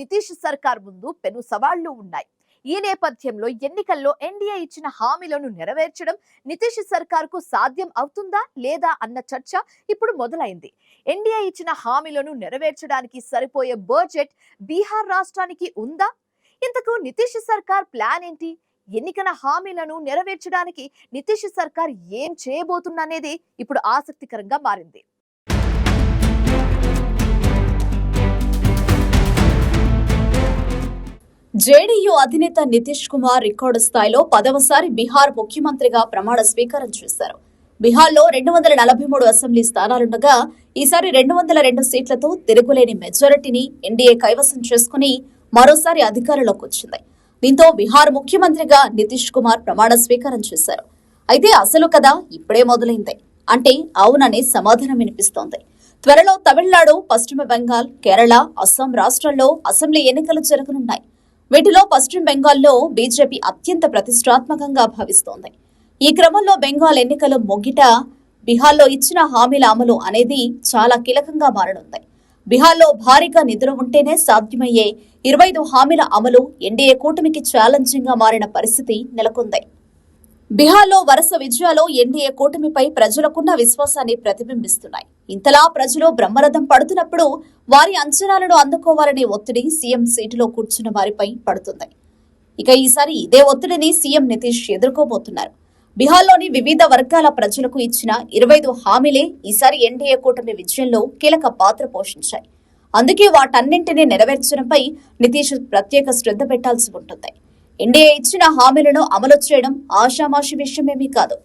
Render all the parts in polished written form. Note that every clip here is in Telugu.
నితీష్ సర్కార్ ముందు పెను సవాళ్లు ఉన్నాయి. ఈ నేపథ్యంలో ఎన్నికల్లో ఎన్డీఏ ఇచ్చిన హామీలను నెరవేర్చడం నితీష్ సర్కార్కు సాధ్యం అవుతుందా లేదా అన్న చర్చ ఇప్పుడు మొదలైంది. ఎన్డీఏ ఇచ్చిన హామీలను నెరవేర్చడానికి సరిపోయే బడ్జెట్ బీహార్ రాష్ట్రానికి ఉందా? ఇంతకు నితీష్ సర్కార్ ప్లాన్ ఏంటి? ఎన్నికల హామీలను నెరవేర్చడానికి నితీష్ సర్కార్ ఏం చేయబోతుందనేది ఇప్పుడు ఆసక్తికరంగా మారింది. జేడీయూ అధినేత నితీష్ కుమార్ రికార్డు స్థాయిలో 10వసారి బీహార్ ముఖ్యమంత్రిగా ప్రమాణ స్వీకారం చేశారు. బీహార్లో 243 అసెంబ్లీ స్థానాలుండగా ఈసారి 202 సీట్లతో తిరుగులేని మెజారిటీని ఎన్డీఏ కైవసం చేసుకుని మరోసారి అధికారంలోకి వచ్చింది. దీంతో బీహార్ ముఖ్యమంత్రిగా నితీష్ కుమార్ ప్రమాణ స్వీకారం చేశారు. అయితే అసలు కథ ఇప్పుడే మొదలైంది. అంటే అవుననే సమాధానం వినిపిస్తోంది. త్వరలో తమిళనాడు, పశ్చిమ బెంగాల్, కేరళ, అస్సాం రాష్ట్రాల్లో అసెంబ్లీ ఎన్నికలు జరగనున్నాయి. వీటిలో పశ్చిమ బెంగాల్లో బీజేపీ అత్యంత ప్రతిష్టాత్మకంగా భావిస్తోంది. ఈ క్రమంలో బెంగాల్ ఎన్నికలు ముగిట బీహార్లో ఇచ్చిన హామీల అమలు అనేది చాలా కీలకంగా మారనుంది. బీహార్లో భారీగా నిధులు ఉంటేనే సాధ్యమయ్యే 25 హామీల అమలు ఎన్డీఏ కూటమికి ఛాలెంజింగ్ గా మారిన పరిస్థితి నెలకొంది. బీహార్లో వరుస విజయాలు ఎన్డీఏ కూటమిపై ప్రజలకున్న విశ్వాసాన్ని ప్రతిబింబిస్తున్నాయి. ఇంతలా ప్రజలు బ్రహ్మరథం పడుతున్నప్పుడు వారి అంచనాలను అందుకోవాలనే ఒత్తిడి సీఎం సీటులో కూర్చున్న వారిపై పడుతుంది. ఇక ఈసారి ఇదే ఒత్తిడిని సీఎం నితీష్ ఎదుర్కోబోతున్నారు. బీహార్లోని వివిధ వర్గాల ప్రజలకు ఇచ్చిన 25 హామీలే ఈసారి ఎన్డీఏ కూటమి విజయంలో కీలక పాత్ర పోషించాయి. అందుకే వాటన్నింటినీ నెరవేర్చడంపై నితీష్ ప్రత్యేక శ్రద్ధ పెట్టాల్సి ఉంటుంది. ఎన్డీఏ ఇచ్చిన హామీలను అమలు చేయడం ఆషామాషి విషయమేమీ కాదు.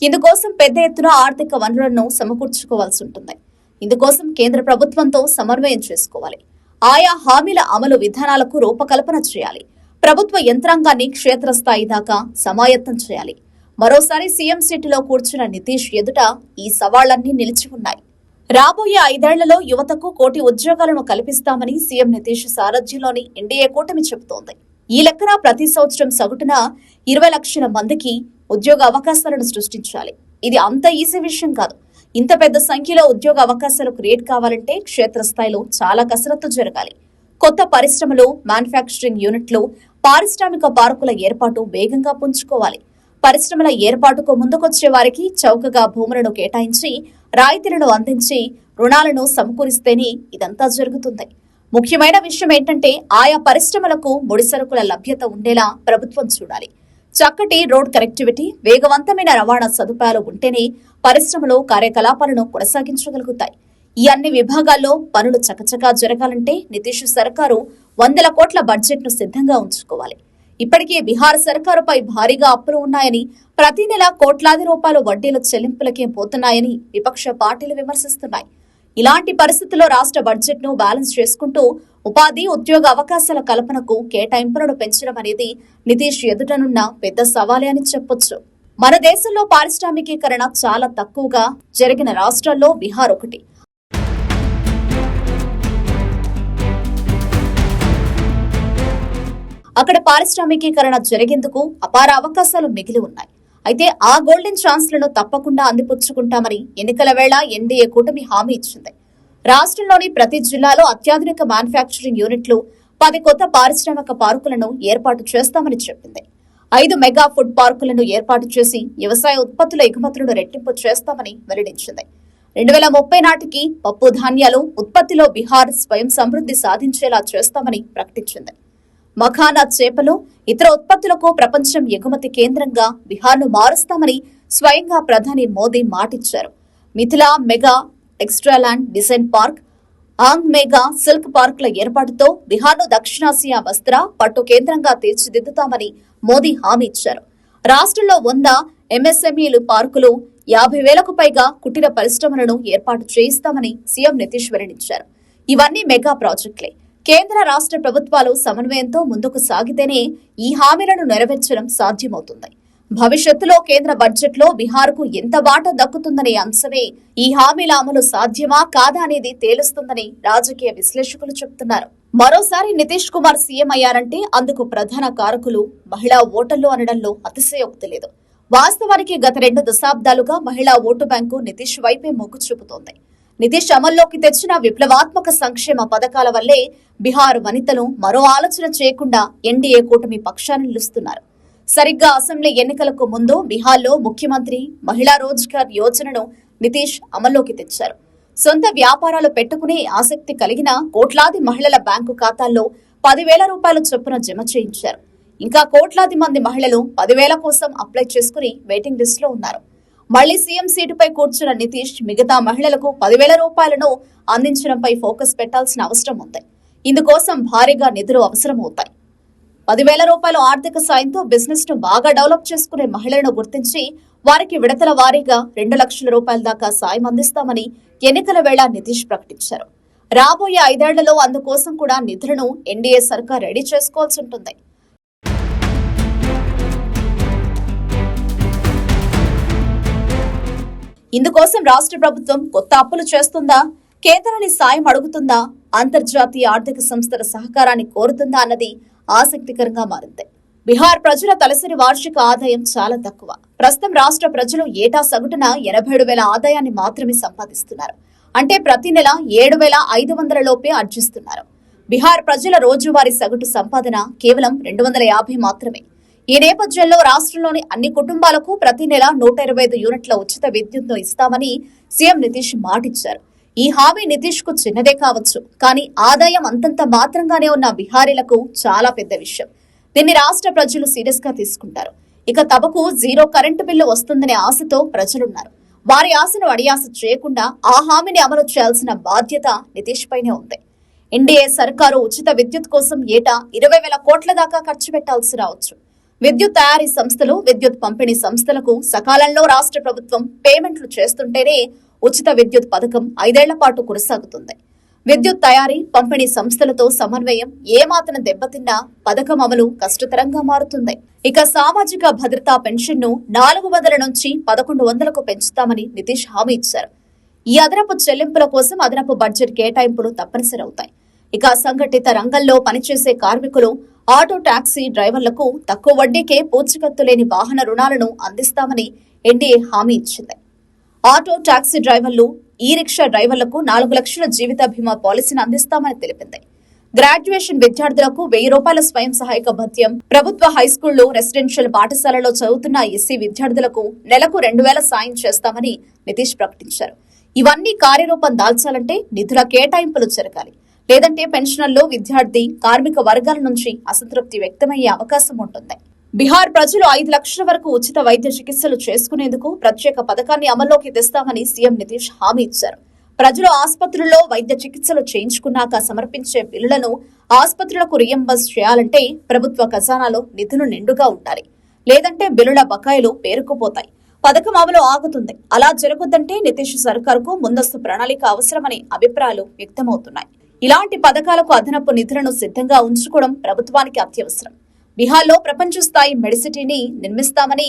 ఇందుకోసం పెద్ద ఎత్తున ఆర్థిక వనరులను సమకూర్చుకోవాల్సి ఉంటుంది. ఇందుకోసం కేంద్ర ప్రభుత్వంతో సమన్వయం చేసుకోవాలి. ఆయా హామీల అమలు విధానాలకు రూపకల్పన చేయాలి. ప్రభుత్వ యంత్రాంగాన్ని క్షేత్రస్థాయి దాకా సమాయత్తం చేయాలి. మరోసారి సీఎం సీటులో కూర్చున్న నితీష్ ఎదుట ఈ సవాళ్లన్నీ నిలిచి ఉన్నాయి. రాబోయే 5 ఏళ్లలో యువతకు 1 కోటి ఉద్యోగాలను కల్పిస్తామని సీఎం నితీష్ సారథ్యంలోని ఎన్డీఏ కూటమి చెబుతోంది. ఈ లెక్కన ప్రతి సంవత్సరం సగటున 20 లక్షల మందికి ఉద్యోగ అవకాశాలను సృష్టించాలి. ఇది అంత ఈజీ విషయం కాదు. ఇంత పెద్ద సంఖ్యలో ఉద్యోగ అవకాశాలు క్రియేట్ కావాలంటే క్షేత్రస్థాయిలో చాలా కసరత్తు జరగాలి. కొత్త పరిశ్రమలు, మ్యానుఫ్యాక్చరింగ్ యూనిట్లు, పారిశ్రామిక పార్కుల ఏర్పాటు వేగంగా పుంజుకోవాలి. పరిశ్రమల ఏర్పాటుకు ముందుకొచ్చే వారికి చౌకగా భూములను కేటాయించి, రాయితీలను అందించి, రుణాలను సమకూరిస్తేనే ఇదంతా జరుగుతుంది. ముఖ్యమైన విషయం ఏంటంటే ఆయా పరిశ్రమలకు ముడిసరుకుల లభ్యత ఉండేలా ప్రభుత్వం చూడాలి. చక్కటి రోడ్ కనెక్టివిటీ, వేగవంతమైన రవాణా సదుపాయాలు ఉంటేనే పరిశ్రమలు కార్యకలాపాలను కొనసాగించగలుగుతాయి. ఈ అన్ని విభాగాల్లో పనులు చకచకా జరగాలంటే నితీష్ సర్కారు 100 కోట్ల బడ్జెట్ ను సిద్ధంగా ఉంచుకోవాలి. ఇప్పటికే బీహార్ సర్కారుపై భారీగా అప్పులు ఉన్నాయని, ప్రతి నెల కోట్లాది రూపాయలు వడ్డీల చెల్లింపులకే పోతున్నాయని విపక్ష పార్టీలు విమర్శిస్తున్నాయి. ఇలాంటి పరిస్థితుల్లో రాష్ట్ర బడ్జెట్ ను బ్యాలెన్స్ చేసుకుంటూ ఉపాధి, ఉద్యోగ అవకాశాల కల్పనకు కేటాయింపులను పెంచడం అనేది నితీష్ ఎదుటనున్న పెద్ద సవాలే అని చెప్పొచ్చు. మన దేశంలో పారిశ్రామికీకరణ చాలా తక్కువగా జరిగిన రాష్ట్రాల్లో బీహార్ ఒకటి. అక్కడ పారిశ్రామికీకరణ జరిగేందుకు అపార అవకాశాలు మిగిలి ఉన్నాయి. అయితే ఆ గోల్డెన్ ఛాన్స్ లను తప్పకుండా అందిపుచ్చుకుంటామని ఎన్నికల వేళ ఎన్డీఏ కూటమి హామీ ఇచ్చింది. రాష్ట్రంలోని ప్రతి జిల్లాలో అత్యాధునిక మ్యానుఫ్యాక్చరింగ్ యూనిట్లు, 10 కొత్త పారిశ్రామిక పార్కులను ఏర్పాటు చేస్తామని చెప్పింది. 5 మెగా ఫుడ్ పార్కులను ఏర్పాటు చేసి వ్యవసాయ ఉత్పత్తుల ఎగుమతులను రెట్టింపు చేస్తామని వెల్లడించింది. 2030 నాటికి పప్పు ధాన్యాలు ఉత్పత్తిలో బీహార్ స్వయం సమృద్ధి సాధించేలా చేస్తామని ప్రకటించింది. మఖానా, చేపలు, ఇతర ఉత్పత్తులకు ప్రపంచం ఎగుమతి కేంద్రంగా బీహార్ను మారుస్తామని స్వయంగా ప్రధాని మోదీ మాటిచ్చారు. Mithila mega textile design park, Ang mega silk పార్కుల ఏర్పాటుతో బీహార్ను దక్షిణాసియా వస్త్ర, పట్టు కేంద్రంగా తీర్చిదిద్దుతామని మోదీ హామీ ఇచ్చారు. రాష్ట్రంలో 100 ఎంఎస్ఎంఈలు పార్కులు, 50,000కు పైగా కుటీర పరిశ్రమలను ఏర్పాటు చేయిస్తామని సీఎం నితీష్ వెల్లడించారు. ఇవన్నీ మెగా ప్రాజెక్టులే. కేంద్ర రాష్ట్ర ప్రభుత్వాలు సమన్వయంతో ముందుకు సాగితేనే ఈ హామీలను నెరవేర్చడం సాధ్యమవుతుంది. భవిష్యత్తులో కేంద్ర బడ్జెట్లో బీహార్కు ఎంత వాటా దక్కుతుందనే అంశమే ఈ హామీల అమలు సాధ్యమా కాదా అనేది తేలుస్తుందని రాజకీయ విశ్లేషకులు చెబుతున్నారు. మరోసారి నితీష్ కుమార్ సీఎం అయ్యారంటే అందుకు ప్రధాన కారకులు మహిళా ఓటర్లు అనడంలో అతిశయోక్తి లేదు. వాస్తవానికి గత 2 దశాబ్దాలుగా మహిళా ఓటు బ్యాంకు నితీష్ వైపే మొగ్గు చూపుతోంది. నితీష్ అమల్లోకి తెచ్చిన విప్లవాత్మక సంక్షేమ పథకాల వల్లే బీహార్ వనితలు మరో ఆలోచన చేయకుండా ఎన్డీఏ కూటమి పక్షాన నిలుస్తున్నారు. సరిగ్గా అసెంబ్లీ ఎన్నికలకు ముందు బీహార్లో ముఖ్యమంత్రి మహిళా రోజ్గార్ యోజనను నితీష్ అమల్లోకి తెచ్చారు. సొంత వ్యాపారాలు పెట్టుకునే ఆసక్తి కలిగిన కోట్లాది మహిళల బ్యాంకు ఖాతాల్లో 10,000 రూపాయల చొప్పున జమ చేయించారు. ఇంకా కోట్లాది మంది మహిళలు 10,000 కోసం అప్లై చేసుకుని వెయిటింగ్ లిస్ట్ లో ఉన్నారు. మళ్లీ సీఎం సీటుపై కూర్చున్న నితీష్ మిగతా మహిళలకు 10,000 రూపాయలను అందించడంపై ఫోకస్ పెట్టాల్సిన అవసరం ఉంది. ఇందుకోసం భారీగా నిధులు అవసరమవుతాయి. 10,000 రూపాయల ఆర్థిక సాయంతో బిజినెస్ ను బాగా డెవలప్ చేసుకునే మహిళలను గుర్తించి వారికి విడతల వారీగా 2 లక్షల రూపాయల దాకా సాయం అందిస్తామని ఎన్నికల వేళ నితీష్ ప్రకటించారు. రాబోయే 5 ఏళ్లలో అందుకోసం కూడా నిధులను ఎన్డీఏ సర్కార్ రెడీ చేసుకోవాల్సి ఉంటుంది. ఇందుకోసం రాష్ట్ర ప్రభుత్వం కొత్త అప్పులు చేస్తుందా, కేంద్రాన్ని సాయం అడుగుతుందా, అంతర్జాతీయ ఆర్థిక సంస్థల సహకారాన్ని కోరుతుందా అన్నది ఆసక్తికరంగా మారింది. బీహార్ ప్రజల తలసరి వార్షిక ఆదాయం చాలా తక్కువ. ప్రస్తుతం రాష్ట్ర ప్రజలు ఏటా సగటున 87,000 ఆదాయాన్ని మాత్రమే సంపాదిస్తున్నారు. అంటే ప్రతి నెల 7,500 లోపే ఆర్జిస్తున్నారు. బీహార్ ప్రజల రోజువారీ సగటు సంపాదన కేవలం 250 మాత్రమే. ఈ నేపథ్యంలో రాష్ట్రంలోని అన్ని కుటుంబాలకు ప్రతి నెల 125 యూనిట్ల ఉచిత విద్యుత్ను ఇస్తామని సీఎం నితీష్ మాటిచ్చారు. ఈ హామీ నితీష్ కు చిన్నదే కావచ్చు, కానీ ఆదాయం అంతంత మాత్రంగానే ఉన్న బీహారీలకు చాలా పెద్ద విషయం. దీన్ని రాష్ట్ర ప్రజలు సీరియస్ గా తీసుకుంటారు. ఇక తమకు 0 కరెంటు బిల్లు వస్తుందనే ఆశతో ప్రజలున్నారు. వారి ఆశను అడియాస చేయకుండా ఆ హామీని అమలు చేయాల్సిన బాధ్యత నితీష్ పైనే ఉంది. ఎన్డీఏ సర్కారు ఉచిత విద్యుత్ కోసం ఏటా 20,000 కోట్ల దాకా ఖర్చు పెట్టాల్సి రావచ్చు. విద్యుత్ తయారీ సంస్థలు, విద్యుత్ పంపిణీ సంస్థలకు సకాలంలో రాష్ట్ర ప్రభుత్వం పేమెంట్లు చేస్తుంటేనే ఉచిత విద్యుత్ పథకం 5 ఏళ్ల పాటు కొనసాగుతుంది. విద్యుత్ తయారీ, పంపిణీ సంస్థలతో సమన్వయం ఏమాత్రం దెబ్బతిన్నా పథకం అమలు కష్టతరంగా మారుతుంది. ఇక సామాజిక భద్రతా పెన్షన్ ను 400 నుంచి 1,100కు పెంచుతామని నితీష్ హామీ ఇచ్చారు. ఈ అదనపు చెల్లింపుల కోసం అదనపు బడ్జెట్ కేటాయింపులు తప్పనిసరి అవుతాయి. ఇక సంఘటిత రంగంలో పనిచేసే కార్మికులు, ఆటో టాక్సీ డ్రైవర్లకు తక్కువ వడ్డీకే పూచీకత్తు లేని వాహన రుణాలను అందిస్తామని ఎన్డీఏ హామీ ఇచ్చింది. ఆటో టాక్సీ డ్రైవర్లు, ఈ రిక్షా డ్రైవర్లకు 4 లక్షల జీవిత బీమా పాలసీని అందిస్తామని తెలిపింది. గ్రాడ్యుయేషన్ విద్యార్థులకు 1,000 రూపాయల స్వయం సహాయక భత్యం, ప్రభుత్వ హైస్కూళ్లు, రెసిడెన్షియల్ పాఠశాలలో చదువుతున్న ఎస్సీ విద్యార్థులకు నెలకు 2,000 సాయం చేస్తామని నితీష్ ప్రకటించారు. ఇవన్నీ కార్యరూపం దాల్చాలంటే నిధుల కేటాయింపులు జరగాలి. లేదంటే పెన్షనర్లు, విద్యార్థి, కార్మిక వర్గాల నుంచి అసంతృప్తి వ్యక్తమయ్యే అవకాశం ఉంటుంది. బీహార్ ప్రజలు 5 లక్షల వరకు ఉచిత వైద్య చికిత్సలు చేసుకునేందుకు ప్రత్యేక పథకాన్ని అమల్లోకి తెస్తామని సీఎం నితీష్ హామీ ఇచ్చారు. ప్రజలు ఆసుపత్రుల్లో వైద్య చికిత్సలు చేయించుకున్నాక సమర్పించే బిల్లులను ఆసుపత్రులకు రియంబర్స్ చేయాలంటే ప్రభుత్వ ఖజానాలో నిధులు నిండుగా ఉండాలి. లేదంటే బిల్లుల బకాయిలు పేరుకుపోతాయి. పథకం అమలు ఆగుతుంది. అలా జరగొద్దంటే నితీష్ సర్కారుకు ముందస్తు ప్రణాళిక అవసరమనే అభిప్రాయాలు వ్యక్తమవుతున్నాయి. ఇలాంటి పథకాలకు అదనపు నిధులను సిద్ధంగా ఉంచుకోవడం ప్రభుత్వానికి అత్యవసరం. బీహార్లో ప్రపంచ స్థాయి మెడిసిటీని నిర్మిస్తామని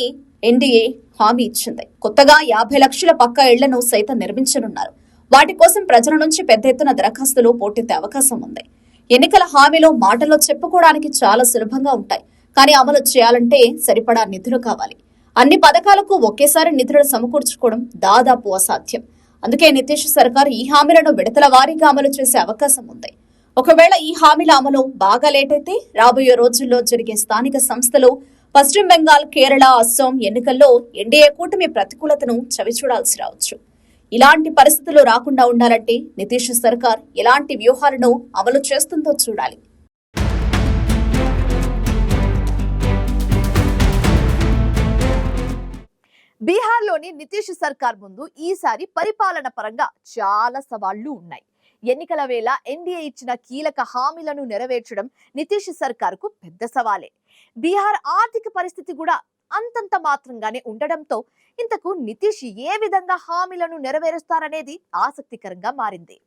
ఎన్డీఏ హామీ ఇచ్చింది. కొత్తగా 50 లక్షల పక్కా ఇళ్లను సైతం నిర్మించనున్నారు. వాటి కోసం ప్రజల నుంచి పెద్ద ఎత్తున దరఖాస్తులు పోటెత్తే అవకాశం ఉంది. ఎన్నికల హామీలో మాటల్లో చెప్పుకోవడానికి చాలా సులభంగా ఉంటాయి, కానీ అమలు చేయాలంటే సరిపడా నిధులు కావాలి. అన్ని పథకాలకు ఒకేసారి నిధులను సమకూర్చుకోవడం దాదాపు అసాధ్యం. అందుకే నితీష్ సర్కార్ ఈ హామీలను విడతల వారీగా అమలు చేసే అవకాశం ఉంది. ఒకవేళ ఈ హామీల అమలు బాగా లేట్ అయితే రాబోయే రోజుల్లో జరిగే స్థానిక సంస్థలు, పశ్చిమ బెంగాల్, కేరళ, అస్సాం ఎన్నికల్లో ఎన్డీఏ కూటమి ప్రతికూలతను చవిచూడాల్సి రావచ్చు. ఇలాంటి పరిస్థితులు రాకుండా ఉండాలంటే నితీష్ సర్కార్ ఎలాంటి వ్యూహాలను అమలు చేస్తుందో చూడాలి. బీహార్లోని నితీష్ సర్కార్ ముందు ఈసారి పరిపాలన పరంగా చాలా సవాళ్లు ఉన్నాయి. ఎన్నికల వేళ ఎన్డీఏ ఇచ్చిన కీలక హామీలను నెరవేర్చడం నితీష్ సర్కార్కు పెద్ద సవాలే. బీహార్ ఆర్థిక పరిస్థితి కూడా అంతంత మాత్రంగానే ఉండడంతో ఇంతకు నితీష్ ఏ విధంగా హామీలను నెరవేరుస్తారనేది ఆసక్తికరంగా మారింది.